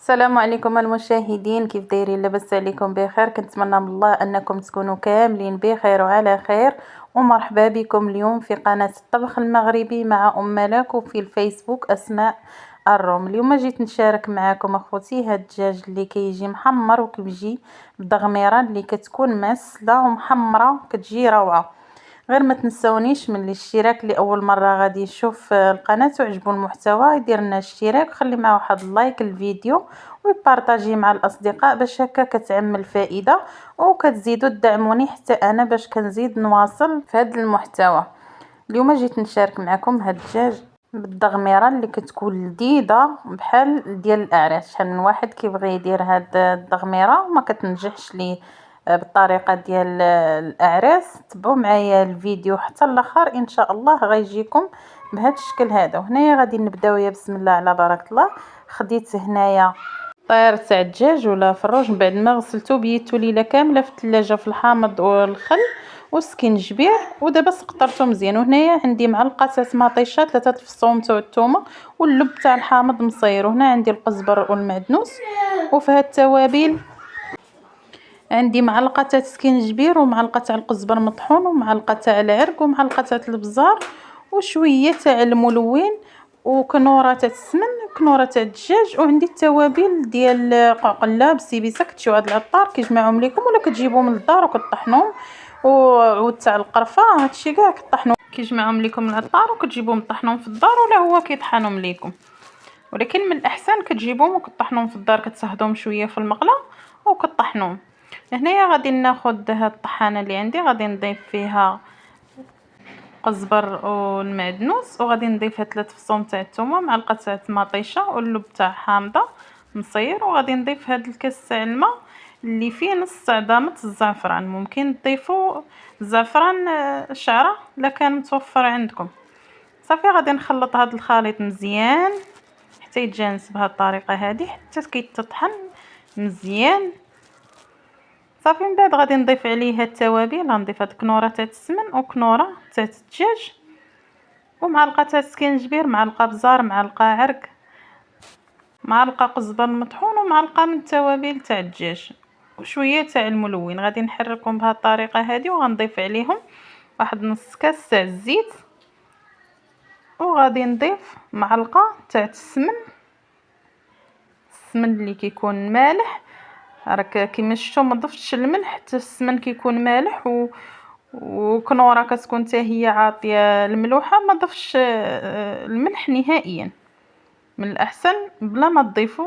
السلام عليكم المشاهدين، كيف دايرين؟ لاباس عليكم بخير؟ كنتمنى من الله انكم تكونوا كاملين بخير وعلى خير. ومرحبا بكم اليوم في قناة الطبخ المغربي مع ام ملاك، وفي الفيسبوك اسماء الروم. اليوم جيت نشارك معكم اخوتي هاد الدجاج اللي كيجي محمر وكيجي بالضغميره اللي كتكون مسله ومحمره كتجي روعه. غير ما تنسونيش من الاشتراك اللي اول مره غادي يشوف القناه وعجبو المحتوى يدير لنا اشتراك وخلي معه واحد اللايك الفيديو ويبارطاجي مع الاصدقاء باش هكا كتعم الفائده وكتزيدوا تدعموني حتى انا باش كنزيد نواصل في هذا المحتوى. اليوم جيت نشارك معكم هاد الدجاج بالضغميره اللي كتكون لذيذه بحال ديال الاعراس. شحال من واحد كيبغي يدير هاد الضغميره وما كتنجحش ليه بالطريقه ديال الاعراس. تبعوا معايا الفيديو حتى الاخر ان شاء الله غيجيكم بهذا الشكل هذا. وهنايا غادي نبداو يا بسم الله على بركه الله. خديت هنايا طير تاع الدجاج ولا فروج من بعد ما غسلته بيتو ليله كامله في الثلاجه في الحامض والخل والسكينجبير، ودابا سقطرته مزيان. وهنايا عندي معلقه تاع مطيشه، 3 الفصوم تاع الثومه واللب تاع الحامض مصير. وهنا عندي القزبر والمعدنوس. وفي هاد التوابل عندي معلقه تاع سكينجبير ومعلقه تاع القزبر مطحون ومعلقه تاع العرق ومعلقه تاع البزار وشويه تاع الملون وكنوره تاع السمن وكنوره تاع الدجاج. وعندي التوابل ديال قعقله بالسيبيسه كتشيو عند العطار كيجمعهم لكم ولا كتجيبوهم للدار وكطحنوهم. وعود تاع القرفه هادشي كاع كطحنوا كيجمعهم لكم العطار وكتجيبوهم طحنوهم في الدار ولا هو كيطحنهم لكم. ولكن من الاحسن كتجيبوهم وكطحنوهم في الدار، كتصهدوهم شويه في المقله وكطحنوهم. هنايا غادي ناخذ هاد الطحانه اللي عندي، غادي نضيف فيها قزبر والمعدنوس وغادي نضيفها 3 فصوم تاع الثومه، معلقه تاع مطيشه واللب تاع حامضه مصير. وغادي نضيف هاد الكاس تاع الماء اللي فيه نص عظامه الزعفران. ممكن تضيفوا الزعفران شعره الا كان متوفر عندكم. صافي غادي نخلط هاد الخليط مزيان حتى يتجانس بهاد الطريقه هذه حتى كيتطحن مزيان. صافي من بعد غادي نضيف عليه هاد التوابل، غنضيف هاد كنوره تاع السمن وكنوره تاع الدجاج ومعلقه تاع السكينجبير، معلقه بزار، معلقه عرق، معلقه قزبر مطحون ومعلقه من التوابل تاع الدجاج وشويه تاع الملون. غادي نحركهم بهاد الطريقه هذه وغنضيف عليهم واحد نص كاس تاع الزيت وغادي نضيف معلقه تاع السمن اللي كيكون مالح. راك كيما شفتوا ما ضفتش الملح حتى السمن كيكون مالح وكنوره كتكون حتى هي عاطيه الملوحه، ما ضفتش الملح نهائيا. من الاحسن بلا ما تضيفوا